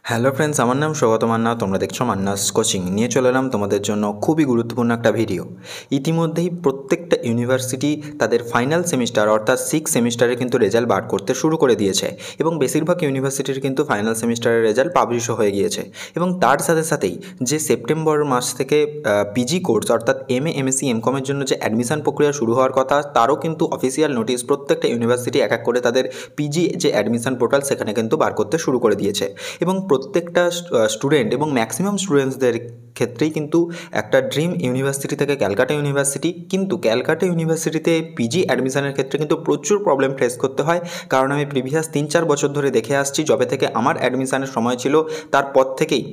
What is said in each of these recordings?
Hello friends, আমার নাম সৌগত মান্না। তোমরা দেখছো মান্নাস কোচিং। নিয়ে চলে এলাম তোমাদের জন্য খুবই গুরুত্বপূর্ণ একটা ভিডিও। ইতিমধ্যেই প্রত্যেকটা ইউনিভার্সিটি তাদের ফাইনাল সেমিস্টার অর্থাৎ 6 সেমিস্টারে কিন্তু রেজাল্ট বার করতে শুরু করে দিয়েছে এবং বেশিরভাগ ইউনিভার্সিটির কিন্তু ফাইনাল সেমিস্টারের রেজাল্ট পাবলিশও হয়ে গিয়েছে। এবং তার সাথে সাথেই যে সেপ্টেম্বর মাস থেকে পিজি কোর্স অর্থাৎ এমএ, এমএসসি, এমকমের জন্য যে অ্যাডমিশন প্রক্রিয়া শুরু হওয়ার কথা, তারও কিন্তু অফিসিয়াল নোটিশ প্রত্যেকটা ইউনিভার্সিটি এক এক করে তাদের পিজি যে অ্যাডমিশন পোর্টাল সেখানে কিন্তু বার করতে শুরু করে দিয়েছে। এবং প্রত্যেকটা স্টুডেন্ট এবং ম্যাক্সিমাম স্টুডেন্টসদের ক্ষেত্রেই কিন্তু একটা ড্রিম ইউনিভার্সিটি থেকে ক্যালকাটা ইউনিভার্সিটি, কিন্তু ক্যালকাটা ইউনিভার্সিটিতে পিজি অ্যাডমিশনের ক্ষেত্রে কিন্তু প্রচুর প্রবলেম ফেস করতে হয়। কারণ আমি প্রিভিয়াস 3-4 বছর ধরে দেখে আসছি, যবে থেকে আমার অ্যাডমিশনের সময় ছিল তারপর থেকেই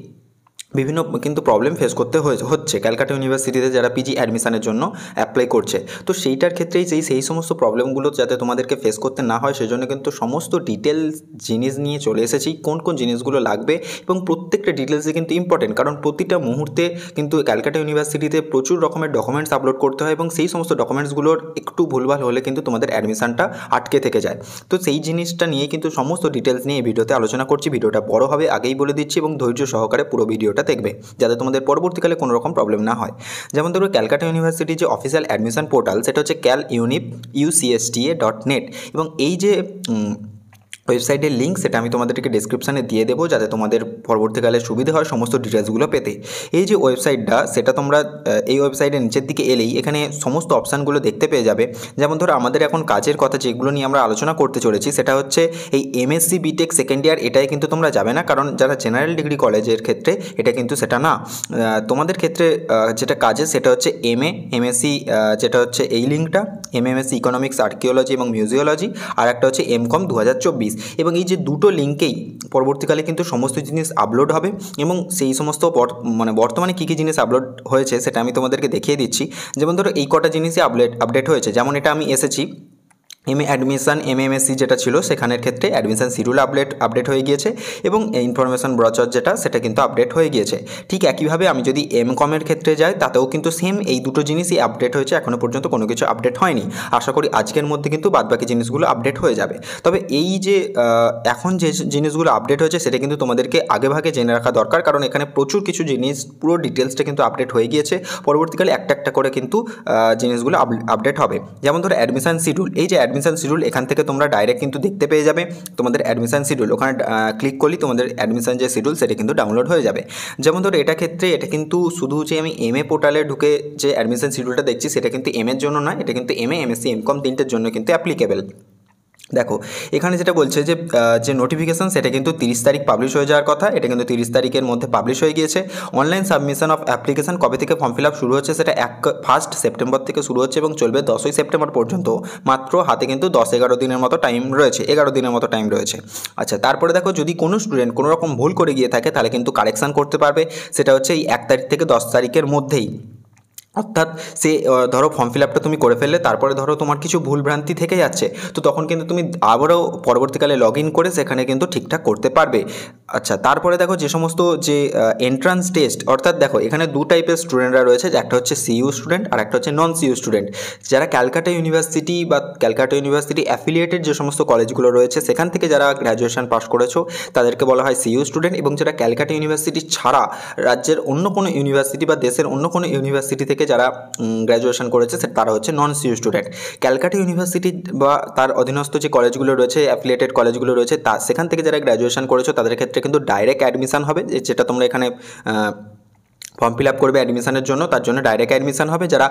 বিভিন্ন কিন্তু প্রবলেম ফেস করতে হচ্ছে ক্যালকাটা ইউনিভার্সিটিতে যারা পিজি অ্যাডমিশনের জন্য অ্যাপ্লাই করছে। তো সেইটার ক্ষেত্রেই সেই সমস্ত প্রবলেমগুলো যাতে তোমাদেরকে ফেস করতে না হয়, সেজন্য কিন্তু সমস্ত ডিটেলস জিনিস নিয়ে চলে এসেছি, কোন কোন জিনিসগুলো লাগবে। এবং প্রত্যেকটা ডিটেলসই কিন্তু ইম্পর্টেন্ট, কারণ প্রতিটা মুহূর্তে কিন্তু ক্যালকাটা ইউনিভার্সিটিতে প্রচুর রকমের ডকুমেন্টস আপলোড করতে হয় এবং সেই সমস্ত ডকুমেন্টসগুলোর একটু ভুলভাল হলে কিন্তু তোমাদের অ্যাডমিশনটা আটকে থেকে যায়। তো সেই জিনিসটা নিয়ে কিন্তু সমস্ত ডিটেলস নিয়ে এই ভিডিওতে আলোচনা করছি। ভিডিওটা বড় হবে আগেই বলে দিচ্ছি এবং ধৈর্য সহকারে পুরো ভিডিওটা দেখবে, যাতে তোমাদের পরবর্তীকালে কোনো রকম প্রবলেম না হয়। যেমন ধরো, ক্যালকাটা ইউনিভার্সিটির যে অফিসিয়াল অ্যাডমিশন পোর্টাল সেটা হচ্ছে calunip.ucsta.net এবং এই যে ওয়েবসাইটের লিঙ্ক সেটা আমি তোমাদেরকে ডিসক্রিপশানে দিয়ে দেবো, যাতে তোমাদের পরবর্তীকালে সুবিধা হয় সমস্ত ডিটেলসগুলো পেতে। এই যে ওয়েবসাইটটা, সেটা তোমরা এই ওয়েবসাইটের নিচের দিকে এলেই এখানে সমস্ত অপশানগুলো দেখতে পেয়ে যাবে। যেমন ধরো, আমাদের এখন কাজের কথা যেগুলো নিয়ে আমরা আলোচনা করতে চলেছি, সেটা হচ্ছে এই এমএসসি বিটেক সেকেন্ড ইয়ার, এটাই কিন্তু তোমরা যাবে না, কারণ যারা জেনারেল ডিগ্রি কলেজের ক্ষেত্রে এটা কিন্তু সেটা না। তোমাদের ক্ষেত্রে যেটা কাজে সেটা হচ্ছে এমএ, এমএসসি, যেটা হচ্ছে এই লিঙ্কটা এমএমএসসি ইকোনমিক্স, আর্কিওলজি এবং মিউজিওলজি, আর একটা হচ্ছে এমকম 2024। এবং এই যে দুটো লিঙ্কেই পরবর্তীকালে কিন্তু সমস্ত জিনিস আপলোড হবে এবং সেই সমস্ত বর্তমানে কী কী জিনিস আপলোড হয়েছে সেটা আমি তোমাদেরকে দেখিয়ে দিচ্ছি। যেমন ধরো, এই কটা জিনিসই আপডেট হয়েছে। যেমন এটা আমি এসেছি এমএ অ্যাডমিশন, এমএমএসসি যেটা ছিল সেখানের ক্ষেত্রে অ্যাডমিশন শিডিউল আপডেট হয়ে গিয়েছে এবং ইনফরমেশন ব্রচার যেটা সেটা কিন্তু আপডেট হয়ে গিয়েছে। ঠিক একইভাবে আমি যদি এমকমের ক্ষেত্রে যাই, তাতেও কিন্তু সেম এই দুটো জিনিসই আপডেট হয়েছে। এখনও পর্যন্ত কোনো কিছু আপডেট হয়নি। আশা করি আজকের মধ্যে কিন্তু বাদবাকি জিনিসগুলো আপডেট হয়ে যাবে। তবে এই যে এখন যে জিনিসগুলো আপডেট হয়েছে সেটা কিন্তু তোমাদেরকে আগেভাগে জেনে রাখা দরকার, কারণ এখানে প্রচুর কিছু জিনিস, পুরো ডিটেলসটা কিন্তু আপডেট হয়ে গিয়েছে। পরবর্তীকালে একটা একটা করে কিন্তু জিনিসগুলো আপডেট হবে। যেমন ধরো, অ্যাডমিশন শিডিউল, এই যে অ্যাডমিশন শিডিউল, এখান থেকে তোমরা ডাইরেক্ট কিন্তু দেখতে পেয়ে যাবে তোমাদের অ্যাডমিশন শিডিউল। ওখানে ক্লিক করলেই তোমাদের অ্যাডমিশন যে শিডিউল সেটা কিন্তু ডাউনলোড হয়ে যাবে। যেমন ধরো, এটা কিন্তু শুধু যে আমি এমএ পোর্টালে ঢুকে যে অ্যাডমিশন শিডিউলটা দেখছি সেটা কিন্তু এমএর জন্য নয়, এটা কিন্তু এমএ, এমএসসি, এমকম তিনটের জন্য কিন্তু অ্যাপ্লিকেবল। দেখো, এখানে যেটা বলছে যে নোটিফিকেশান সেটা কিন্তু 30 তারিখ পাবলিশ হয়ে যাওয়ার কথা, এটা কিন্তু 30 তারিখের মধ্যে পাবলিশ হয়ে গিয়েছে। অনলাইন সাবমিশন অফ অ্যাপ্লিকেশান কবে থেকে ফর্ম ফিল আপ শুরু হচ্ছে, সেটা 1 সেপ্টেম্বর থেকে শুরু হচ্ছে এবং চলবে 10ই সেপ্টেম্বর পর্যন্ত। মাত্র হাতে কিন্তু 10-11 দিনের মতো টাইম রয়েছে, 11 দিনের মতো টাইম রয়েছে। আচ্ছা, তারপরে দেখো, যদি কোনো স্টুডেন্ট কোনো রকম ভুল করে গিয়ে থাকে তাহলে কিন্তু কারেকশান করতে পারবে, সেটা হচ্ছে এই 1 তারিখ থেকে 10 তারিখের মধ্যেই। অর্থাৎ সে ধরো ফর্ম ফিল আপটা তুমি করে ফেললে, তারপরে ধরো তোমার কিছু ভুলভ্রান্তি থেকে যাচ্ছে, তো তখন কিন্তু তুমি আবারও পরবর্তীকালে লগ ইন করে সেখানে কিন্তু ঠিকঠাক করতে পারবে। আচ্ছা, তারপরে দেখো, যে সমস্ত যে এন্ট্রান্স টেস্ট, অর্থাৎ দেখো এখানে দু টাইপের স্টুডেন্টরা রয়েছে, একটা হচ্ছে সিইউ স্টুডেন্ট আর একটা হচ্ছে নন সিইউ স্টুডেন্ট। যারা ক্যালকাটা ইউনিভার্সিটি বা ক্যালকাটা ইউনিভার্সিটি অ্যাফিলিয়েটেড যে সমস্ত কলেজগুলো রয়েছে সেখান থেকে যারা গ্র্যাজুয়েশন পাস করেছো তাদেরকে বলা হয় সিইউ স্টুডেন্ট, এবং যারা ক্যালকাটা ইউনিভার্সিটি ছাড়া রাজ্যের অন্য কোনো ইউনিভার্সিটি বা দেশের অন্য কোনো ইউনিভার্সিটি থেকে যারা গ্র্যাজুয়েশন করেছে তারা হচ্ছে নন সিইউ স্টুডেন্ট। ক্যালকাটা ইউনিভার্সিটি বা তার অধীনস্থ যে কলেজগুলো রয়েছে, অ্যাফিলিয়েটেড কলেজগুলো রয়েছে, সেখান থেকে যারা গ্র্যাজুয়েশন করেছো তাদের ক্ষেত্রে কিন্তু ডাইরেক্ট অ্যাডমিশন হবে, যেটা তোমরা এখানে ফর্ম ফিল আপ করবে অ্যাডমিশনের জন্য, তার জন্য ডাইরেক্ট অ্যাডমিশন হবে। যারা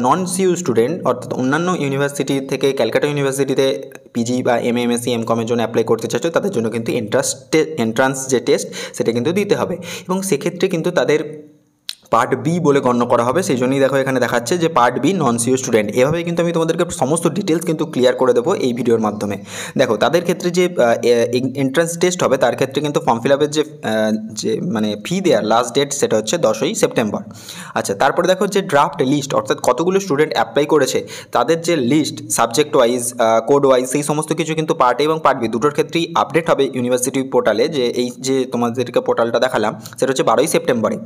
নন সিইউ স্টুডেন্ট, অর্থাৎ অন্যান্য ইউনিভার্সিটি থেকে ক্যালকাটা ইউনিভার্সিটিতে পিজি বা এমএ, এমএসসি, এমকমের জন্য অ্যাপ্লাই করতে চাচ্ছ, তাদের জন্য কিন্তু এন্ট্রান্স যে টেস্ট সেটা কিন্তু দিতে হবে এবং সেক্ষেত্রে কিন্তু তাদের পার্ট বি বলে গণ্য করা হবে। সেই জন্যই দেখো এখানে দেখাচ্ছে যে পার্ট বি নন সিইউ স্টুডেন্ট। এভাবেই কিন্তু আমি তোমাদেরকে সমস্ত ডিটেলস কিন্তু ক্লিয়ার করে দেবো এই ভিডিওর মাধ্যমে। দেখো, তাদের ক্ষেত্রে যে এন্ট্রান্স টেস্ট হবে তার ক্ষেত্রে কিন্তু ফর্ম ফিল আপের যে ফি দেওয়ার লাস্ট ডেট সেটা হচ্ছে 10ই সেপ্টেম্বর। আচ্ছা, তারপরে দেখো যে ড্রাফট লিস্ট, অর্থাৎ কতগুলো স্টুডেন্ট অ্যাপ্লাই করেছে তাদের যে list, subject wise, code wise, সেই সমস্ত কিছু কিন্তু পার্ট এ এবং পার্ট বি দুটোর ক্ষেত্রেই আপডেট হবে ইউনিভার্সিটি পোর্টালে। যে এই যে তোমাদেরকে পোর্টালটা দেখালাম সেটা হচ্ছে 12ই সেপ্টেম্বরে।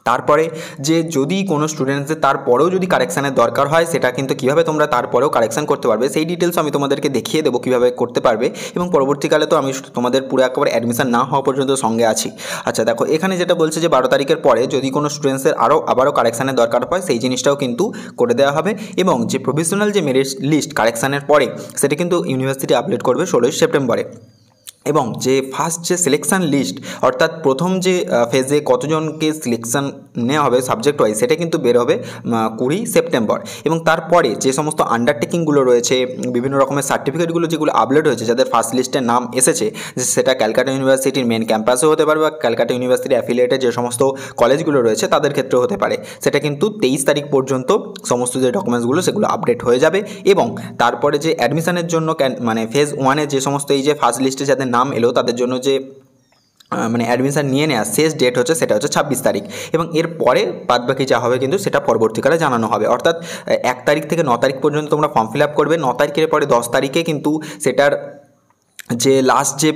তারপরে যে যদি কোনো স্টুডেন্টসদের তারপরেও যদি কারেকশানের দরকার হয়, সেটা কিন্তু কীভাবে তোমরা তারপরেও কারেকশান করতে পারবে সেই ডিটেলস আমি তোমাদেরকে দেখিয়ে দেবো কীভাবে করতে পারবে। এবং পরবর্তীকালে তো আমি তোমাদের পুরো একেবারে অ্যাডমিশন না হওয়া পর্যন্ত সঙ্গে আছি। আচ্ছা দেখো, এখানে যেটা বলছে যে 12 তারিখের পরে যদি কোনো স্টুডেন্টসের আবারও কারেকশানের দরকার হয়, সেই জিনিসটাও কিন্তু করে দেওয়া হবে। এবং যে প্রভিশনাল যে মেরিট লিস্ট কারেকশানের পরে, সেটা কিন্তু ইউনিভার্সিটি আপডেট করবে 16 সেপ্টেম্বরে। এবং যে ফার্স্ট যে সিলেকশান লিস্ট, অর্থাৎ প্রথম যে ফেজে কতজনকে সিলেকশান নেওয়া হবে সাবজেক্ট ওয়াইজ, সেটা কিন্তু বের হবে 20 সেপ্টেম্বর। এবং তারপরে যে সমস্ত আন্ডারটেকিংগুলো রয়েছে, বিভিন্ন রকমের সার্টিফিকেটগুলো যেগুলো আপলোড হয়েছে, যাদের ফার্স্ট লিস্টের নাম এসেছে, যে সেটা ক্যালকাটা ইউনিভার্সিটির মেন ক্যাম্পাসেও হতে পারে বা ক্যালকাটা ইউনিভার্সিটি অ্যাফিলিয়েটেড যে সমস্ত কলেজগুলো রয়েছে তাদের ক্ষেত্রেও হতে পারে, সেটা কিন্তু 23 তারিখ পর্যন্ত সমস্ত যে ডকুমেন্টসগুলো সেগুলো আপডেট হয়ে যাবে। এবং তারপরে যে অ্যাডমিশনের জন্য মানে ফেজ 1-এ যে সমস্ত এই যে ফার্স্ট লিস্টে যাদের নাম এলো, তাদের জন্য যে মানে অ্যাডমিশন নিয়ে নেওয়ার শেষ ডেট হচ্ছে, সেটা হচ্ছে 26 তারিখ। এবং এরপরে বাদবাকি যা হবে কিন্তু সেটা পরবর্তীকালে জানানো হবে। অর্থাৎ 1 তারিখ থেকে 9 তারিখ পর্যন্ত তোমরা ফর্ম ফিল আপ করবে। 9 তারিখের পরে 10 তারিখে কিন্তু সেটার যে লাস্ট যে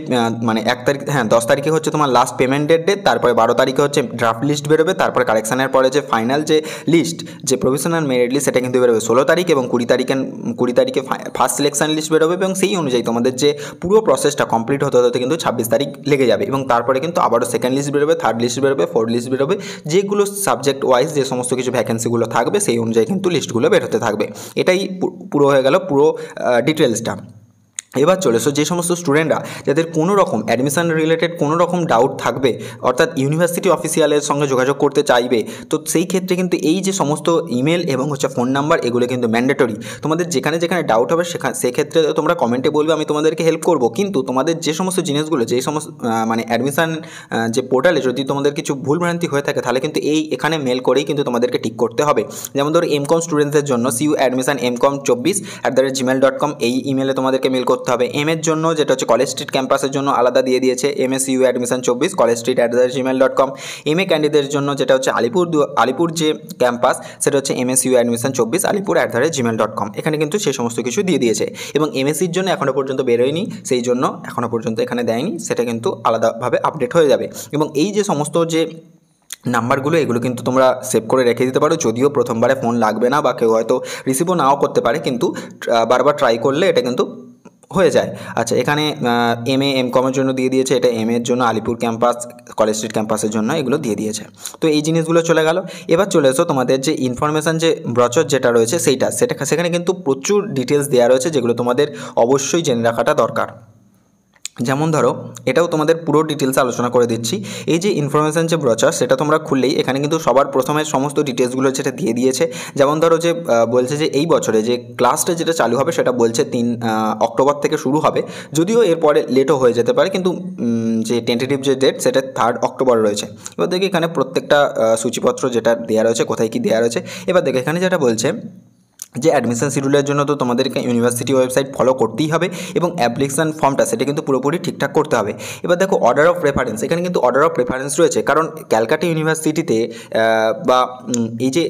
মানে 1 তারিখ, 10 তারিখে হচ্ছে তোমার লাস্ট পেমেন্টের ডেট। তারপরে 12 তারিখে হচ্ছে ড্রাফট লিস্ট বেরোবে। তারপরে কারেকশানের পরে যে ফাইনাল যে লিস্ট, যে প্রভিশনাল মেরিট লিস্ট, সেটা কিন্তু বেরোবে 16 তারিখ। এবং 20 তারিখে ফার্স্ট সিলেকশন লিস্ট বেরোবে। এবং সেই অনুযায়ী তোমাদের যে পুরো প্রসেসটা কমপ্লিট হতে হতে কিন্তু 26 তারিখ লেগে যাবে। এবং তারপরে কিন্তু আবারও সেকেন্ড লিস্ট বেরোবে, থার্ড লিস্ট বেরোবে, ফোর্থ লিস্ট বেরোবে। যেগুলো সাবজেক্ট ওয়াইজ যে সমস্ত কিছু ভ্যাকেন্সিগুলো থাকবে, সেই অনুযায়ী কিন্তু লিস্টগুলো বেরোতে থাকবে। এটাই পুরো হয়ে গেল পুরো ডিটেলসটা। এবার চলে এসো যে সমস্ত স্টুডেন্টরা যাদের কোনো রকম অ্যাডমিশন রিলেটেড কোনো রকম ডাউট থাকবে, অর্থাৎ ইউনিভার্সিটি অফিসিয়ালের সঙ্গে যোগাযোগ করতে চাইবে, তো সেই ক্ষেত্রে কিন্তু এই যে সমস্ত ইমেল এবং হচ্ছে ফোন নাম্বার, এগুলো কিন্তু ম্যান্ডেটরি। তোমাদের যেখানে যেখানে ডাউট হবে সেক্ষেত্রে তোমরা কমেন্টে বলবে, আমি তোমাদেরকে হেল্প করব। কিন্তু তোমাদের যে সমস্ত জিনিসগুলো, যেই সমস্ত মানে অ্যাডমিশন যে পোর্টালে যদি তোমাদের কিছু ভুলভ্রান্তি হয়ে থাকে, তাহলে কিন্তু এখানে মেল করেই কিন্তু তোমাদেরকে ঠিক করতে হবে। যেমন ধরো এমকম স্টুডেন্টদের জন্য cuadmission.mcom24@gmail.com এই ইমেলে তোমাদেরকে মেল করতে হবে। এম এর জন্য যেটা হচ্ছে কলেজ স্ট্রিট ক্যাম্পাসের জন্য আলাদা দিয়ে দিয়েছে msuadmission24collegestreet@gmail.com। এম এ ক্যান্ডিডেটের জন্য যেটা হচ্ছে আলিপুর যে ক্যাম্পাস, সেটা হচ্ছে msuadmission24alipur@gmail.com। এখানে কিন্তু সেই সমস্ত কিছু দিয়ে দিয়েছে। এবং এমএসসির জন্য এখনও পর্যন্ত বেরোয়নি, সেই জন্য এখনও পর্যন্ত এখানে দেয়নি, সেটা কিন্তু আলাদাভাবে আপডেট হয়ে যাবে। এবং এই যে সমস্ত যে নাম্বারগুলো, এগুলো কিন্তু তোমরা সেভ করে রেখে দিতে পারো। যদিও প্রথমবারে ফোন লাগবে না বা কেউ হয়তো রিসিভও নাও করতে পারে, কিন্তু বারবার ট্রাই করলে এটা কিন্তু হয়ে যায়। আচ্ছা, এখানে এমকমের জন্য দিয়ে দিয়েছে, এটা এর জন্য আলিপুর ক্যাম্পাস, কলেজ স্ট্রিট ক্যাম্পাসের জন্য এগুলো দিয়ে দিয়েছে। তো এই জিনিসগুলো চলে গেল। এবার চলে এসো তোমাদের যে ইনফরমেশান যে ব্রচার যেটা রয়েছে সেখানে কিন্তু প্রচুর ডিটেলস দেওয়া রয়েছে, যেগুলো তোমাদের অবশ্যই জেনে রাখাটা দরকার। যেমন ধরো, এটাও তোমাদের পুরো ডিটেলস আলোচনা করে দিচ্ছি। এই যে ইনফরমেশান যে ব্রচার, সেটা তোমরা খুললেই এখানে কিন্তু সবার প্রথমে সমস্ত ডিটেলসগুলো যেটা দিয়ে দিয়েছে। যেমন ধরো যে বলছে যে এই বছরে যে ক্লাসটা যেটা চালু হবে, সেটা বলছে 3 অক্টোবর থেকে শুরু হবে। যদিও এরপরে লেটও হয়ে যেতে পারে, কিন্তু যে টেন্টেটিভ যে ডেট, সেটা 3 অক্টোবর রয়েছে। এবার দেখি এখানে প্রত্যেকটা সূচিপত্র যেটা দেওয়া রয়েছে, কোথায় কী দেওয়া রয়েছে। এবার দেখো এখানে যেটা বলছে যে অ্যাডমিশন শিডিউলের জন্য তো তোমাদেরকে ইউনিভার্সিটি ওয়েবসাইট ফলো করতেই হবে, এবং অ্যাপ্লিকেশান ফর্মটা সেটা কিন্তু পুরোপুরি ঠিকঠাক করতে হবে। এবার দেখো অর্ডার অফ প্রেফারেন্স, এখানে কিন্তু অর্ডার অফ প্রেফারেন্স রয়েছে। কারণ ক্যালকাটা ইউনিভার্সিটিতে বা এই যে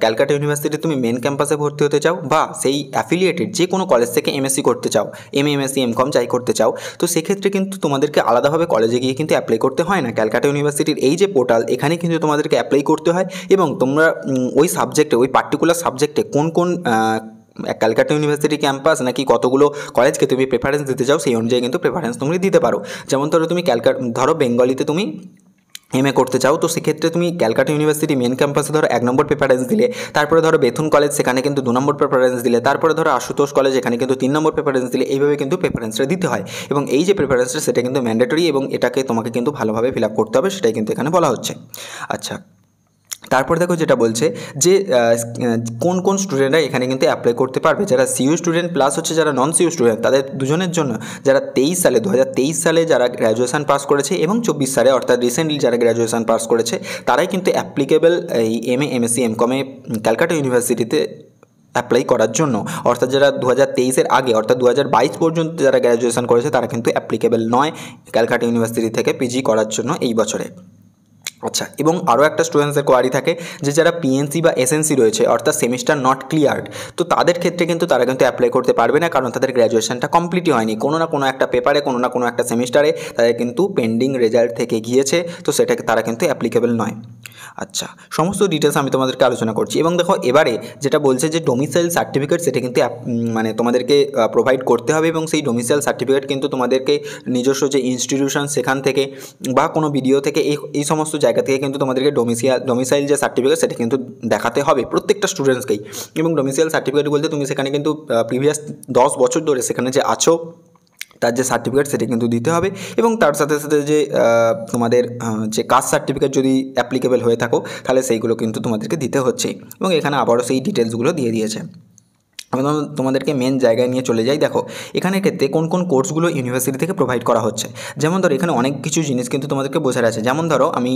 ক্যালকাটা ইউনিভার্সিটি তুমি মেন ক্যাম্পাসে ভর্তি হতে চাও, বা সেই অ্যাফিলিয়েটেড যে কোনো কলেজ থেকে এমএসসি করতে চাও, এমএসসি এমকম যাই করতে চাও, তো সেক্ষেত্রে কিন্তু তোমাদেরকে আলাদাভাবে কলেজে গিয়ে কিন্তু অ্যাপ্লাই করতে হয় না। ক্যালকাটা ইউনিভার্সিটির এই যে পোর্টাল, এখানে কিন্তু তোমাদেরকে অ্যাপ্লাই করতে হয়। এবং তোমরা ওই সাবজেক্টে, ওই পার্টিকুলার সাবজেক্টে কোন ক্যালকাটা ইউনিভার্সিটি ক্যাম্পাস নাকি কতগুলো কলেজকে তুমি প্রেফারেন্স দিতে চাও, সেই অনুযায়ী কিন্তু প্রেফারেন্স তুমি দিতে পারো। যেমন ধরো তুমি ধরো বেঙ্গলিতে তুমি এমএ করতে চাও, তো সেক্ষেত্রে তুমি ক্যালকাটা ইউনিভার্সিটি মেন ক্যাম্পাসে ধরো 1 নম্বর প্রেফারেন্স দিলে, তারপরে ধরো বেথুন কলেজ, সেখানে কিন্তু 2 নম্বর প্রেফারেন্স দিলে, তারপরে ধরো আশুতোষ কলেজ, এখানে কিন্তু 3 নম্বর প্রেফারেন্স দিলে, এইভাবে কিন্তু প্রেফারেন্সটা দিতে হয়। এবং এই যে প্রেফারেন্সটা, সেটা কিন্তু ম্যান্ডেটরি, এবং এটাকে তোমাকে কিন্তু ভালোভাবে ফিল আপ করতে হবে, সেটাই কিন্তু এখানে বলা হচ্ছে। আচ্ছা, তারপর দেখো যেটা বলছে যে কোন কোন স্টুডেন্টরা এখানে কিন্তু অ্যাপ্লাই করতে পারবে। যারা সিইউ স্টুডেন্ট প্লাস হচ্ছে যারা নন সিইউ স্টুডেন্ট, তাদের দুজনের জন্য, যারা 2023 সালে যারা গ্র্যাজুয়েশন পাস করেছে এবং 24 সালে অর্থাৎ রিসেন্টলি যারা গ্র্যাজুয়েশন পাস করেছে, তারাই কিন্তু অ্যাপ্লিকেবল এই এমএ এমএসসি এমকমে ক্যালকাটা ইউনিভার্সিটিতে অ্যাপ্লাই করার জন্য। অর্থাৎ যারা 2023-এর আগে, অর্থাৎ 2022 পর্যন্ত যারা গ্র্যাজুয়েশন করেছে, তারা কিন্তু অ্যাপ্লিকেবল নয় ক্যালকাটা ইউনিভার্সিটি থেকে পিজি করার জন্য এই বছরে। আচ্ছা, এবং আরও একটা স্টুডেন্টসদের কোয়ারি থাকে যে যারা পিএনসি বা এসএনসি রয়েছে, অর্থাৎ সেমিস্টার নট ক্লিয়ার্ড, তো তাদের ক্ষেত্রে কিন্তু তারা কিন্তু অ্যাপ্লাই করতে পারবে না, কারণ তাদের গ্র্যাজুয়েশনটা কমপ্লিটই হয়নি। কোনো না কোনো একটা পেপারে, কোনো না কোনো একটা সেমিস্টারে তাদের কিন্তু পেন্ডিং রেজাল্ট থেকে গিয়েছে, তো সেটাকে তারা কিন্তু অ্যাপ্লিকেবল নয়। আচ্ছা, সমস্ত ডিটেলস আমি তোমাদেরকে আলোচনা করছি এবং দেখো এবারে যেটা বলছে যে ডোমিসাইল সার্টিফিকেট সেটা কিন্তু মানে তোমাদেরকে প্রোভাইড করতে হবে এবং সেই ডোমিসাইল সার্টিফিকেট কিন্তু তোমাদেরকে নিজস্ব যে ইনস্টিটিউশন সেখান থেকে বা কোনো ভিডিও থেকে এই সমস্ত জায়গা থেকে কিন্তু তোমাদেরকে ডোমিসাইল যে সার্টিফিকেট সেটা কিন্তু দেখাতে হবে প্রত্যেকটা স্টুডেন্টসকেই। এবং ডোমিসাইল সার্টিফিকেট বলতে তুমি সেখানে কিন্তু প্রিভিয়াস 10 বছর ধরে সেখানে যে আছো তার যে সার্টিফিকেট সেটা কিন্তু দিতে হবে এবং তার সাথে সাথে যে তোমাদের যে কাস্ট সার্টিফিকেট যদি অ্যাপ্লিকেবল হয়ে থাকো তাহলে সেইগুলো কিন্তু তোমাদেরকে দিতে হচ্ছে এবং এখানে আবারও সেই ডিটেলসগুলো দিয়ে দিয়েছে। আমি তোমাদেরকে মেন জায়গায় নিয়ে চলে যাই। দেখো এখানের ক্ষেত্রে কোন কোন কোর্সগুলো ইউনিভার্সিটি থেকে প্রোভাইড করা হচ্ছে। যেমন ধরো এখানে অনেক কিছু জিনিস কিন্তু তোমাদেরকে বোঝার আছে। যেমন ধরো আমি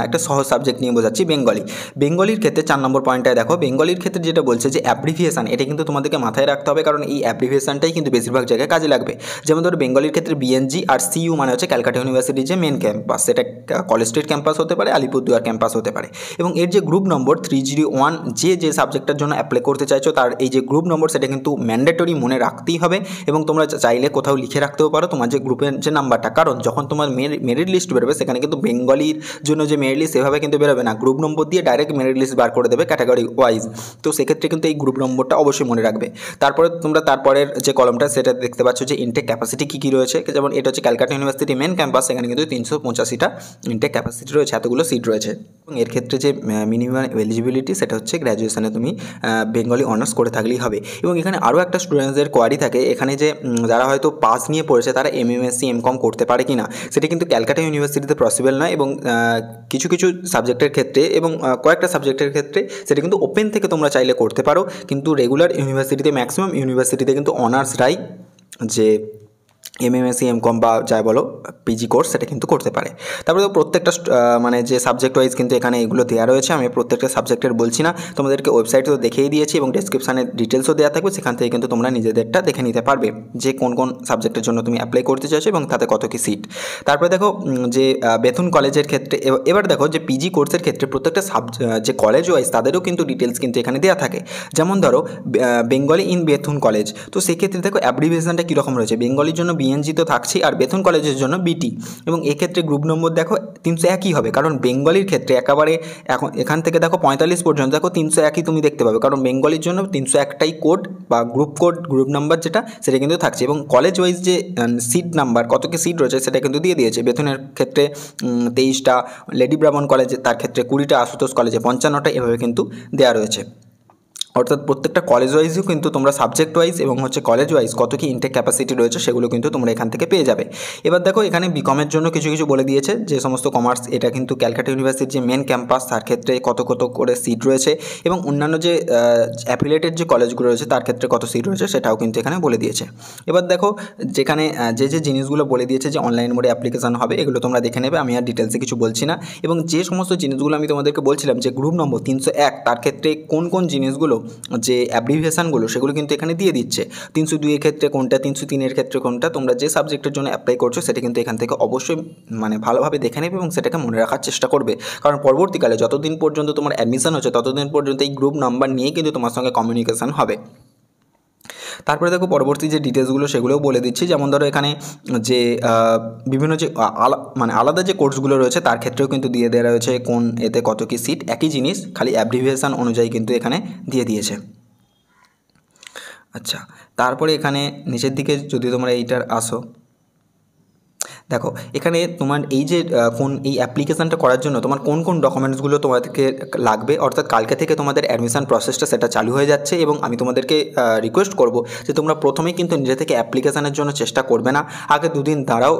একটা সহজ সাবজেক্ট নিয়ে বোঝাচ্ছি, বেঙ্গলির ক্ষেত্রে 4 নম্বর পয়েন্টটায় দেখো বেঙ্গলির ক্ষেত্রে যেটা বলছে যে অ্যাব্রিভিয়েশন, এটা কিন্তু তোমাদেরকে মাথায় রাখতে হবে কারণ এই অ্যাব্রিভিয়েশনটাই কিন্তু বেশিরভাগ জায়গায় কাজে লাগবে। যেমন ধরো বেঙ্গলির ক্ষেত্রে বিএনজি আর সিইউ মানে হচ্ছে ক্যালকাটা ইউনিভার্সিটির যে মেন ক্যাম্পাস, সেটা কলেজ স্ট্রিট ক্যাম্পাস হতে পারে, আলিপুরদুয়ার ক্যাম্পাস হতে পারে। এবং এর যে গ্রুপ নম্বর 301 যে সাবজেক্টটার জন্য অ্যাপ্লাই করতে চাইছো তার এই যে গ্রুপ নম্বর সেটা কিন্তু ম্যান্ডেটরি মনে রাখতেই হবে এবং তোমরা চাইলে কোথাও লিখে রাখতেও পারো তোমার যে গ্রুপের যে নাম্বারটা, কারণ যখন তোমার মেরিট লিস্ট বেরোবে সেখানে কিন্তু বেঙ্গলির জন্য যে মেরিট লিস্ট সেভাবে কিন্তু বেরোবে না, গ্রুপ নম্বর দিয়ে ডাইরেক্ট মেরিট লিস্ট বার করে দেবে ক্যাটাগরি ওয়াইজ। তো সেক্ষেত্রে কিন্তু এই গ্রুপ নম্বরটা অবশ্যই মনে রাখবে। তারপরে তোমরা তারপরের যে কলমটা সেটা দেখতে পাচ্ছ যে ইনটেক ক্যাপাসিটি কী কী রয়েছে। যেমন এটা হচ্ছে ক্যালকাটা ইউনিভার্সিটি মেন ক্যাম্পাস, সেখানে কিন্তু 385টা ইনটেক ক্যাপাসিটি রয়েছে, এতগুলো সিট রয়েছে। এবং এর ক্ষেত্রে যে মিনিমাম এলিজিবিলিটি সেটা হচ্ছে গ্র্যাজুয়েশনে তুমি বেঙ্গলি অনার্স করে থাকলেই হবে। এবং এখানে আরও একটা স্টুডেন্টসদের কোয়ারি থাকে এখানে যে যারা হয়তো পাস নিয়ে পড়েছে তারা এমএসসি এমকম করতে পারে কি না, সেটা কিন্তু ক্যালকাটা ইউনিভার্সিটিতে পসিবল নয় এবং কিছু কিছু সাবজেক্টের ক্ষেত্রে এবং কয়েকটা সাবজেক্টের ক্ষেত্রে সেটা কিন্তু ওপেন থেকে তোমরা চাইলে করতে পারো, কিন্তু রেগুলার ইউনিভার্সিটিতে ম্যাক্সিমাম ইউনিভার্সিটিতে কিন্তু অনার্সরাই যে এমএসসি এমকম বা যাই বলো পিজি কোর্স সেটা কিন্তু করতে পারে। তারপরে প্রত্যেকটা মানে যে সাবজেক্ট ওয়াইজ কিন্তু এখানে এগুলো দেওয়া রয়েছে, আমি প্রত্যেকটা সাবজেক্টের বলছি না, তোমাদেরকে ওয়েবসাইটেও দেখিয়ে দিয়েছি এবং ডেসক্রিপশানে ডিটেলসও দেওয়া থাকবে, সেখান থেকে কিন্তু তোমরা নিজেদেরটা দেখে নিতে পারবে যে কোন কোন সাবজেক্টের জন্য তুমি অ্যাপ্লাই করতে চাইছো এবং তাতে কত কি সিট। তারপরে দেখো যে বেথুন কলেজের ক্ষেত্রে এবার দেখো যে পিজি কোর্সের ক্ষেত্রে প্রত্যেকটা যে কলেজ ওয়াইজ তাদেরও কিন্তু ডিটেলস কিন্তু এখানে দেওয়া থাকে। যেমন ধরো বেঙ্গলি ইন বেথুন কলেজ, তো সেক্ষেত্রে দেখো অ্যাব্রিভিয়েশনটা কীরকম রয়েছে, বেঙ্গলির জন্য বিএনজি তো থাকছেই আর বেথুন কলেজের জন্য বিটি। এবং এক্ষেত্রে গ্রুপ নম্বর দেখো 301 হবে, কারণ বেঙ্গলির ক্ষেত্রে একেবারে এখান থেকে দেখো 45 পর্যন্ত দেখো 301 তুমি দেখতে পাবে, কারণ বেঙ্গলির জন্য 301টাই কোড বা গ্রুপ নাম্বার যেটা সেটা কিন্তু থাকছে। এবং কলেজ ওয়াইজ যে সিট নাম্বার কত কি সিট রয়েছে সেটা কিন্তু দিয়ে দিয়েছে। বেথুনের ক্ষেত্রে 23টা, লেডি ব্রাহ্মণ কলেজে তার ক্ষেত্রে 20টা, আশুতোষ কলেজে 55টা, এভাবে কিন্তু দেওয়া রয়েছে। অর্থাৎ প্রত্যেকটা কলেজ ওয়াইজও কিন্তু তোমরা সাবজেক্ট ওয়াইজ এবং হচ্ছে কলেজ ওয়াইজ কত কি ইনটেক ক্যাপাসিটি রয়েছে সেগুলো কিন্তু তোমরা এখান থেকে পেয়ে যাবে। এবার দেখো এখানে বিকমের জন্য কিছু কিছু বলে দিয়েছে, যে সমস্ত কমার্স, এটা কিন্তু ক্যালকাটা ইউনিভার্সিটির যে মেন ক্যাম্পাস তার ক্ষেত্রে কত কত করে সিট রয়েছে এবং অন্যান্য যে অ্যাফিলিয়েটেড যে কলেজগুলো রয়েছে তার ক্ষেত্রে কত সিট রয়েছে সেটাও কিন্তু এখানে বলে দিয়েছে। এবার দেখো যেখানে যে জিনিসগুলো বলে দিয়েছে যে অনলাইন মোডে অ্যাপ্লিকেশন হবে এগুলো তোমরা দেখে নেবে, আমি আর ডিটেলসে কিছু বলছি না। এবং যে সমস্ত জিনিসগুলো আমি তোমাদেরকে বলছিলাম যে গ্রুপ নম্বর 301 তার ক্ষেত্রে কোন কোন জিনিসগুলো যে অ্যাব্রিভিয়েশনগুলো সেগুলো কিন্তু এখানে দিয়ে দিচ্ছে। 302 এর ক্ষেত্রে কোনটা, 303 এর ক্ষেত্রে কোনটা, তোমরা যে সাবজেক্টের জন্য অ্যাপ্লাই করছো সেটা কিন্তু এখান থেকে অবশ্যই মানে ভালোভাবে দেখে নেবে এবং সেটাকে মনে রাখার চেষ্টা করবে, কারণ পরবর্তীকালে যতদিন পর্যন্ত তোমার অ্যাডমিশন হচ্ছে ততদিন পর্যন্ত এই গ্রুপ নাম্বার নিয়ে কিন্তু তোমার সঙ্গে কমিউনিকেশান হবে। তারপরে দেখো পরবর্তী যে ডিটেলসগুলো সেগুলোও বলে দিচ্ছি। যেমন ধরো এখানে যে বিভিন্ন যে মানে আলাদা যে কোর্সগুলো রয়েছে তার ক্ষেত্রেও কিন্তু দিয়ে দেওয়া রয়েছে কোন এতে কত কি সিট, একই জিনিস খালি অ্যাব্রিভিয়েশন অনুযায়ী কিন্তু এখানে দিয়ে দিয়েছে। আচ্ছা, তারপরে এখানে নিচের দিকে যদি তোমরা এইটার আসো, দেখো এখানে তোমার এই যে এই অ্যাপ্লিকেশানটা করার জন্য তোমার কোন কোন ডকুমেন্টসগুলো তোমাদেরকে লাগবে, অর্থাৎ কালকে থেকে তোমাদের অ্যাডমিশন প্রসেসটা সেটা চালু হয়ে যাচ্ছে। এবং আমি তোমাদেরকে রিকোয়েস্ট করব যে তোমরা প্রথমেই কিন্তু নিজে থেকে অ্যাপ্লিকেশানের জন্য চেষ্টা করবে না, আগে দুদিন দাঁড়াও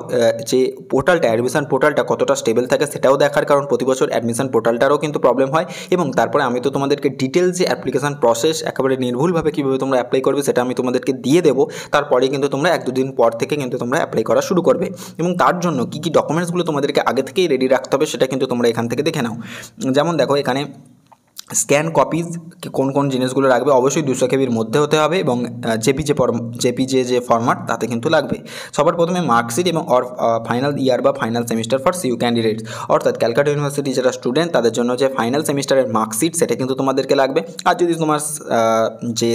যে পোর্টালটা অ্যাডমিশন পোর্টালটা কতটা স্টেবল থাকে সেটাও দেখার, কারণ প্রতি বছর অ্যাডমিশন পোর্টালটারও কিন্তু প্রবলেম হয়। এবং তারপরে আমি তো তোমাদেরকে ডিটেলস যে অ্যাপ্লিকেশান প্রসেস একেবারে নির্ভুলভাবে কীভাবে তোমরা অ্যাপ্লাই করবে সেটা আমি তোমাদেরকে দিয়ে দেবো, তারপরে কিন্তু তোমরা 1-2 দিন পর থেকে কিন্তু তোমরা অ্যাপ্লাই করা শুরু করবে। এবং তার জন্য কী কী ডকুমেন্টসগুলো তোমাদেরকে আগে থেকেই রেডি রাখতে হবে সেটা কিন্তু তোমরা এখান থেকে দেখে নাও। যেমন দেখো এখানে স্ক্যান কপিজ কোন কোন জিনিসগুলো লাগবে, অবশ্যই 200 কেবির মধ্যে হতে হবে এবং জেপিজে যে ফরম্যাট তাতে কিন্তু লাগবে। সবার প্রথমে মার্কশিট এবং ফাইনাল ইয়ার বা final semester for CU candidates, অর্থাৎ ক্যালকাটা ইউনিভার্সিটি যারা স্টুডেন্ট তাদের জন্য যে ফাইনাল সেমিস্টারের মার্কশিট সেটা কিন্তু তোমাদেরকে লাগবে। আর যদি তোমার যে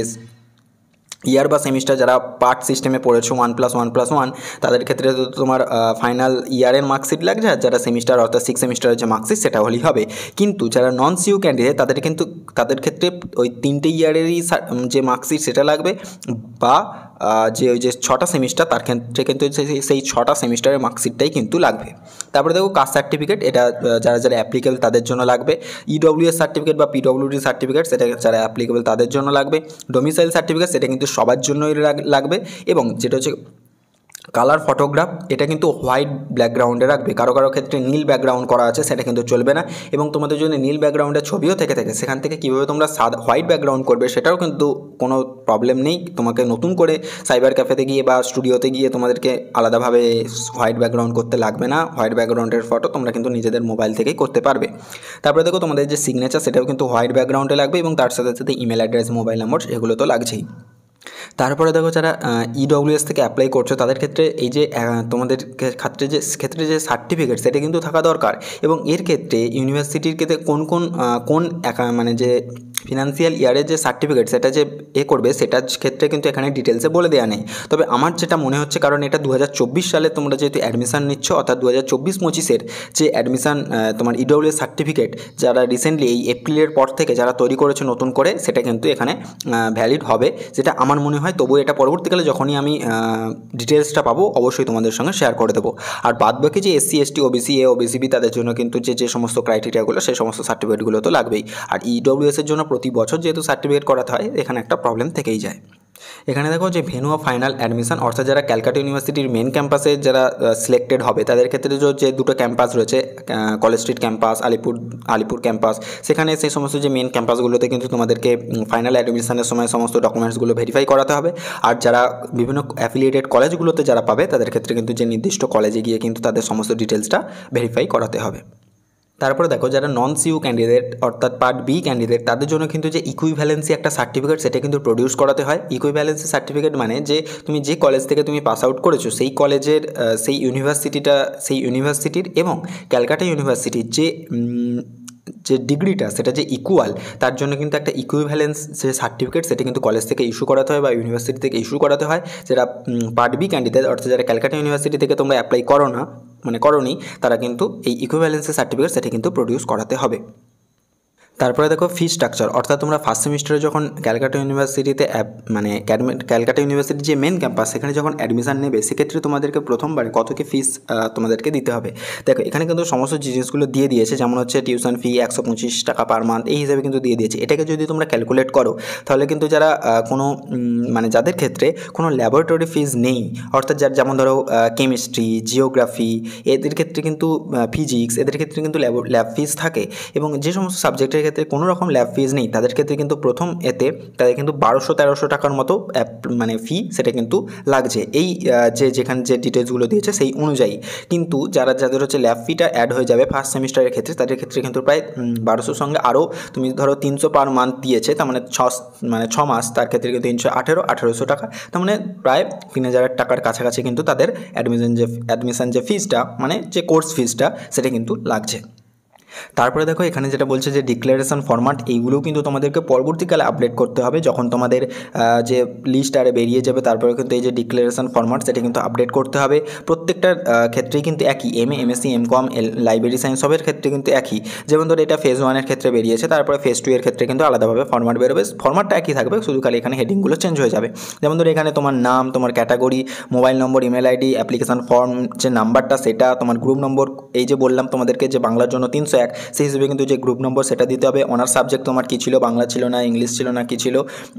ইয়ার বা সেমিস্টার যারা পার্ট সিস্টেমে পড়েছো 1+1+1 তাদের ক্ষেত্রে তো তোমার ফাইনাল ইয়ারের মার্কশিট লাগছে, আর যারা সেমিস্টার অর্থাৎ 6 সেমিস্টারের যে মার্কশিট সেটা হলেই হবে। কিন্তু যারা নন সিইউ ক্যান্ডিডেট তাদের ক্ষেত্রে ওই 3টে ইয়ারেরই যে মার্কশিট সেটা লাগবে, বা ওই যে 6টা সেমিস্টার তার ক্ষেত্রে কিন্তু সেই 6টা সেমিস্টারের মার্কশিটটাই কিন্তু লাগবে। তারপরে দেখো কাস্ট সার্টিফিকেট, এটা যারা অ্যাপ্লিকেবল তাদের জন্য লাগবে। ইডব্লিউএস সার্টিফিকেট বা পিডব্লিউডি সার্টিফিকেট, সেটা যারা অ্যাপ্লিকেবল তাদের জন্য লাগবে। ডোমিসাইল সার্টিফিকেট, সেটা কিন্তু সবার জন্যই লাগবে। এবং যেটা হচ্ছে কালার ফটোগ্রাফ, এটা কিন্তু হোয়াইট ব্যাকগ্রাউন্ডে রাখবে। কারো ক্ষেত্রে নীল ব্যাকগ্রাউন্ড করা আছে, সেটা কিন্তু চলবে না। এবং তোমাদের যদি নীল ব্যাকগ্রাউন্ডের ছবিও থেকে থাকে, সেখান থেকে কীভাবে তোমরা হোয়াইট ব্যাকগ্রাউন্ড করবে সেটাও কিন্তু কোনো প্রবলেম নেই। তোমাকে নতুন করে সাইবার ক্যাফেতে গিয়ে বা স্টুডিওতে গিয়ে তোমাদেরকে আলাদাভাবে হোয়াইট ব্যাকগ্রাউন্ড করতে লাগবে না। হোয়াইট ব্যাকগ্রাউন্ডের ফটো তোমরা কিন্তু নিজেদের মোবাইল থেকেই করতে পারবে। তারপরে দেখো তোমাদের যে সিগনেচার, সেটাও কিন্তু হোয়াইট ব্যাকগ্রাউন্ডে লাগবে, এবং তার সাথে সাথে ইমেল অ্যাড্রেস, মোবাইল নম্বর, এগুলো তো লাগছেই। তারপরে দেখো যারা ইডব্লিউএস থেকে অ্যাপ্লাই করছো তাদের ক্ষেত্রে এই যে তোমাদের ক্ষেত্রে যে সার্টিফিকেট সেটা কিন্তু থাকা দরকার। এবং এর ক্ষেত্রে ইউনিভার্সিটির ক্ষেত্রে কোন মানে যে ফিনান্সিয়াল ইয়ারের যে সার্টিফিকেট সেটা যে করবে, সেটার ক্ষেত্রে কিন্তু এখানে ডিটেলসে বলে দেওয়া নেই। তবে আমার যেটা মনে হচ্ছে, কারণ এটা 2024 সালে তোমরা যেহেতু অ্যাডমিশান নিচ্ছ, অর্থাৎ 2024-25-এর যে অ্যাডমিশান তোমার ইডব্লিউএস সার্টিফিকেট যারা রিসেন্টলি এই এপ্রিলের পর থেকে যারা তৈরি করেছে নতুন করে, সেটা কিন্তু এখানে ভ্যালিড হবে, যেটা আমার মনে হয়। তবু এটা পরবর্তীকালে যখনই আমি ডিটেলসটা পাবো অবশ্যই তোমাদের সঙ্গে শেয়ার করে দেবো। আর বাদবাকি যে SC ST OBC OBCB তাদের জন্য কিন্তু যে সমস্ত ক্রাইটেরিয়াগুলো, সেই সমস্ত সার্টিফিকেটগুলো তো লাগবেই। আর ইডব্লিউএসের জন্য প্রতি বছর যেহেতু সার্টিফিকেট করাতে হয়, এখানে একটা প্রবলেম থেকেই যায়। এখানে দেখো যে ভেন্যু অফ ফাইনাল অ্যাডমিশন, অর্থাৎ যারা ক্যালকাটা ইউনিভার্সিটির মেন ক্যাম্পাসে যারা সিলেক্টেড হবে তাদের ক্ষেত্রে যে দুটো ক্যাম্পাস রয়েছে, College Street campus, Alipore campus, সেখানে সেই সমস্ত যে মেন ক্যাম্পাসগুলোতে কিন্তু তোমাদেরকে ফাইনাল অ্যাডমিশনের সময় সমস্ত ডকুমেন্টসগুলো ভেরিফাই করাতে হবে। আর যারা বিভিন্ন অ্যাফিলিয়েটেড কলেজগুলোতে যারা পাবে তাদের ক্ষেত্রে কিন্তু যে নির্দিষ্ট কলেজে গিয়ে কিন্তু তাদের সমস্ত ডিটেলসটা ভেরিফাই করাতে হবে। তারপরে দেখো যারা নন সিইউ ক্যান্ডিডেট অর্থাৎ পার্ট বি ক্যান্ডিডেট, তাদের জন্য কিন্তু যে ইকুইভ্যালেন্সি একটা সার্টিফিকেট সেটা কিন্তু প্রডিউস করাতে হয়। ইকুইভ্যালেন্সি সার্টিফিকেট মানে যে তুমি যে কলেজ থেকে তুমি পাস আউট করেছো সেই কলেজের সেই ইউনিভার্সিটির এবং ক্যালকাটা ইউনিভার্সিটির যে ডিগ্রিটা সেটা যে ইকুয়াল, তার জন্য কিন্তু একটা ইকুইভ্যালেন্স যে সার্টিফিকেট সেটা কিন্তু কলেজ থেকে ইস্যু করাতে হয় বা ইউনিভার্সিটি থেকে ইস্যু করাতে হয়। যারা পার্ট বি ক্যান্ডিডেট অর্থাৎ যারা ক্যালকাটা ইউনিভার্সিটি থেকে তোমরা অ্যাপ্লাই করোনি, তারা কিন্তু এই ইকুইভ্যালেন্সি সার্টিফিকেট সেটা কিন্তু প্রডিউস করাতে হবে। তারপরে দেখো ফি স্ট্রাকচার, অর্থাৎ তোমরা ফার্স্ট সেমিস্টারে যখন ক্যালকাটা ইউনিভার্সিটিতে ক্যালকাটা ইউনিভার্সিটির যে মেন ক্যাম্পাস সেখানে যখন অ্যাডমিশন নেবে, সেক্ষেত্রে তোমাদেরকে প্রথমবারে কত কি ফিস তোমাদেরকে দিতে হবে। দেখো এখানে কিন্তু সমস্ত জিনিসগুলো দিয়ে দিয়েছে, যেমন হচ্ছে টিউশন ফি 125 টাকা পার মান্থ, এই হিসাবে কিন্তু দিয়ে দিয়েছে। এটাকে যদি তোমরা ক্যালকুলেট করো তাহলে কিন্তু যারা যাদের ক্ষেত্রে কোনো ল্যাবরেটরি ফিজ নেই, অর্থাৎ যেমন ধরো কেমিস্ট্রি, জিওগ্রাফি, এদের ক্ষেত্রে কিন্তু ফিজিক্স, এদের ক্ষেত্রে কিন্তু ল্যাব ফিজ থাকে। এবং যে সমস্ত সাবজেক্টের ক্ষেত্রে কোনো রকম ল্যাব ফিজ নেই, তাদের ক্ষেত্রে কিন্তু প্রথম তাদের কিন্তু 1200-1300 টাকার মতো ফি সেটা কিন্তু লাগছে। এই যেখানে যে ডিটেলসগুলো দিয়েছে সেই অনুযায়ী। কিন্তু যাদের হচ্ছে ল্যাব ফিটা অ্যাড হয়ে যাবে ফার্স্ট সেমিস্টারের ক্ষেত্রে, তাদের ক্ষেত্রে কিন্তু প্রায় 1200 সঙ্গে আরও তুমি ধরো 300 পার মান্থ দিয়েছে, তার মানে 6 মাস, তার ক্ষেত্রে কিন্তু 1800 টাকা, তার মানে প্রায় 3000 টাকার কাছাকাছি কিন্তু তাদের অ্যাডমিশন যে ফিজটা, মানে যে কোর্স ফিজটা, সেটা কিন্তু লাগছে। তারপরে দেখো এখানে যেটা বলছে যে ডিক্লারেশন ফরম্যাট, এইগুলোও কিন্তু তোমাদেরকে পরবর্তীকালে আপডেট করতে হবে যখন তোমাদের যে লিস্ট আরে বেরিয়ে যাবে। তারপরে কিন্তু এই যে ডিক্লারেশন ফরম্যাট সেটা কিন্তু আপডেট করতে হবে। প্রত্যেকটার ক্ষেত্রেই কিন্তু একই, MA MSc MCom library science সবের ক্ষেত্রে কিন্তু একই। যেমন ধরো এটা ফেজ 1-এর ক্ষেত্রে বেরিয়েছে, তারপরে ফেজ 2-এর ক্ষেত্রে কিন্তু আলাদাভাবে ফরম্যাট বেরোবে। ফরম্যাটটা একই থাকবে, শুধু খালি এখানে হেডিংগুলো চেঞ্জ হয়ে যাবে। যেমন ধরো এখানে তোমার নাম, তোমার ক্যাটাগরি, মোবাইল নম্বর, ইমেল আইডি, অ্যাপ্লিকেশন ফর্ম যে নাম্বারটা সেটা, তোমার গ্রুপ নম্বর, এই যে বললাম তোমাদেরকে যে বাংলার জন্য 301, সেই হিসেবে কিন্তু যে গ্রুপ নম্বর সেটা দিতে হবে। অনার্স সাবজেক্ট তোমার কী ছিল, বাংলা ছিল না ইংলিশ ছিল না কী ছিল,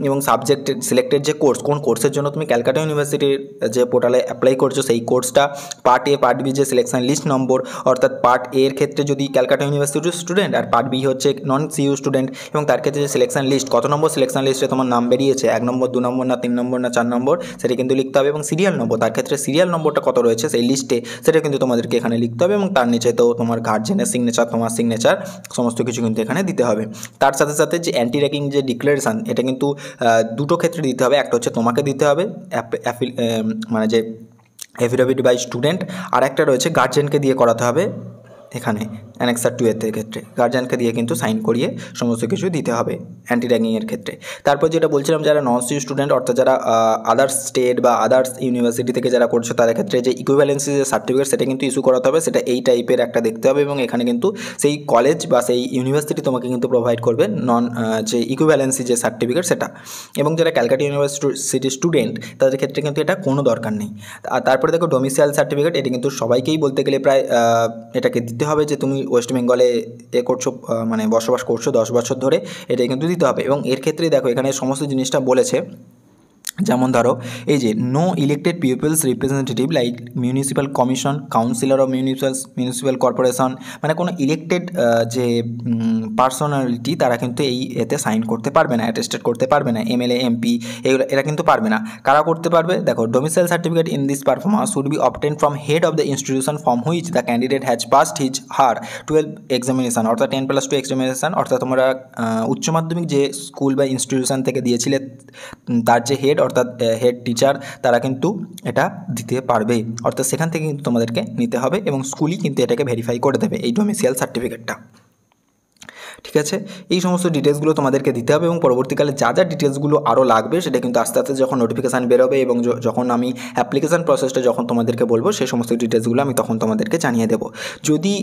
এবং সাবজেক্ট সিলেক্টেড যে কোর্স, কোন কোর্সের জন্য তুমি ক্যালকাটা ইউনিভার্সিটির যে পোর্টালে অ্যাপ্লাই করছো সেই কোর্সটা, পার্ট এ পার্ট বি যে সিলেকশন লিস্ট নম্বর, অর্থাৎ পার্ট এর ক্ষেত্রে যদি ক্যালকাটা ইউনিভার্সিটির স্টুডেন্ট আর পার্ট বি হচ্ছে নন সিইউ স্টুডেন্ট, এবং তার ক্ষেত্রে যে সিলেকশন লিস্ট, কত নম্বর সিলেকশন লিস্টে তোমার নাম বেরিয়েছে, 1 নম্বর 2 নম্বর না 3 নম্বর না 4 নম্বর, সেটা কিন্তু লিখতে হবে। এবং সিরিয়াল নম্বর, তার ক্ষেত্রে সিরিয়াল নম্বরটা কত রয়েছে সেই লিস্টে, সেটা কিন্তু তোমাদেরকে এখানে লিখতে হবে। এবং তার নিচে তো তোমার গার্জেনের সিগনেচার, তোমার সিগনেচার, সমস্ত কিছু কিন্তু এখানে দিতে হবে। তার সাথে সাথে যে অ্যান্টি র্যাগিং যে ডিক্লারেশন, এটা কিন্তু দুটো ক্ষেত্রে দিতে হবে। একটা হচ্ছে তোমাকে দিতে হবে মানে যে এফিডেভিট বাই স্টুডেন্ট, আর একটা রয়েছে গার্জেনকে দিয়ে করাতে হবে এখানে। অ্যানেক্সার 2 এর ক্ষেত্রে গার্জিয়ানকে দিয়ে কিন্তু সাইন করিয়ে সমস্ত কিছু দিতে হবে অ্যান্টি র্যাগিংয়ের ক্ষেত্রে। তারপর যেটা বলছিলাম, যারা নন সি স্টুডেন্ট অর্থাৎ যারা আদার্স স্টেট বা আদার্স ইউনিভার্সিটি থেকে যারা করছো তাদের ক্ষেত্রে যে ইকুইভ্যালেন্সি যে সার্টিফিকেট সেটা কিন্তু ইস্যু করাতে হবে, সেটা এই টাইপের একটা দেখতে হবে এবং এখানে কিন্তু সেই কলেজ বা সেই ইউনিভার্সিটি তোমাকে কিন্তু প্রোভাইড করবে যে ইকুইভ্যালেন্সি যে সার্টিফিকেট সেটা। এবং যারা ক্যালকাটা ইউনিভার্সিটির স্টুডেন্ট তাদের ক্ষেত্রে কিন্তু এটা কোনো দরকার নেই। আর তারপরে দেখো ডোমিসাইল সার্টিফিকেট, এটা কিন্তু সবাইকেই বলতে গেলে প্রায় এটাকে দিতে হবে যে তুমি ওয়েস্ট বেঙ্গলে করছো, মানে বসবাস করছো 10 বছর ধরে, এটাই কিন্তু দিতে হবে। এবং এর ক্ষেত্রে দেখো এখানে সমস্ত জিনিসটা বলেছে, যেমন ধরো এই যে no elected peoples representative like municipal commission, councillor of municipal corporation, মানে কোনো ইলেক্টেড যে পার্সোনালিটি তারা কিন্তু এই এতে সাইন করতে পারবে না, অ্যাটেস্টেড করতে পারবে না। এমএলএ, এমপি এগুলো এরা কিন্তু পারবে না। কারা করতে পারবে? দেখো domicile certificate in this performance should be obtain from head of the institution from which the candidate has passed his her 12 examination, অর্থাৎ 10+2 এক্সামিনেশন, অর্থাৎ তোমরা উচ্চ মাধ্যমিক যে স্কুল বা ইনস্টিটিউশন থেকে দিয়েছিলে তার যে হেড অর্থাৎ হেড টিচার তারা কিন্তু এটা দিতে পারবে, অর্থাৎ সেখান থেকে কিন্তু তোমাদেরকে নিতে হবে এবং স্কুলই কিন্তু এটাকে ভেরিফাই করে দেবে এই ডোমিসাইল সার্টিফিকেটটা। ঠিক আছে, এই সমস্ত ডিটেলসগুলো তোমাদেরকে দিতে হবে এবং পরবর্তীকালে যা যা ডিটেলসগুলো আরও লাগবে সেটা কিন্তু আস্তে আস্তে যখন নোটিফিকেশান বেরোবে এবং যখন আমি অ্যাপ্লিকেশান প্রসেসটা যখন তোমাদেরকে বলবো সেই সমস্ত ডিটেলসগুলো আমি তখন তোমাদেরকে জানিয়ে দেবো। যদি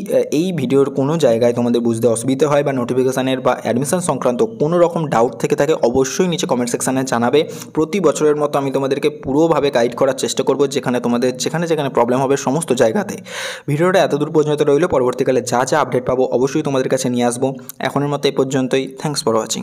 এই ভিডিওর কোনো জায়গায় তোমাদের বুঝতে অসুবিধা হয় বা নোটিফিকেশানের বা অ্যাডমিশন সংক্রান্ত কোনো রকম ডাউট থেকে থাকে অবশ্যই নিচে কমেন্ট সেকশানে জানাবে। প্রতি বছরের মতো আমি তোমাদেরকে পুরোভাবে গাইড করার চেষ্টা করবো, যেখানে তোমাদের যেখানে প্রবলেম হবে সমস্ত জায়গাতে। ভিডিওটা এতদূর পর্যন্ত রইল, পরবর্তীকালে যা যা আপডেট পাবো অবশ্যই তোমাদের কাছে নিয়ে আসবো। এখনের মতো এই পর্যন্তই। Thanks for watching.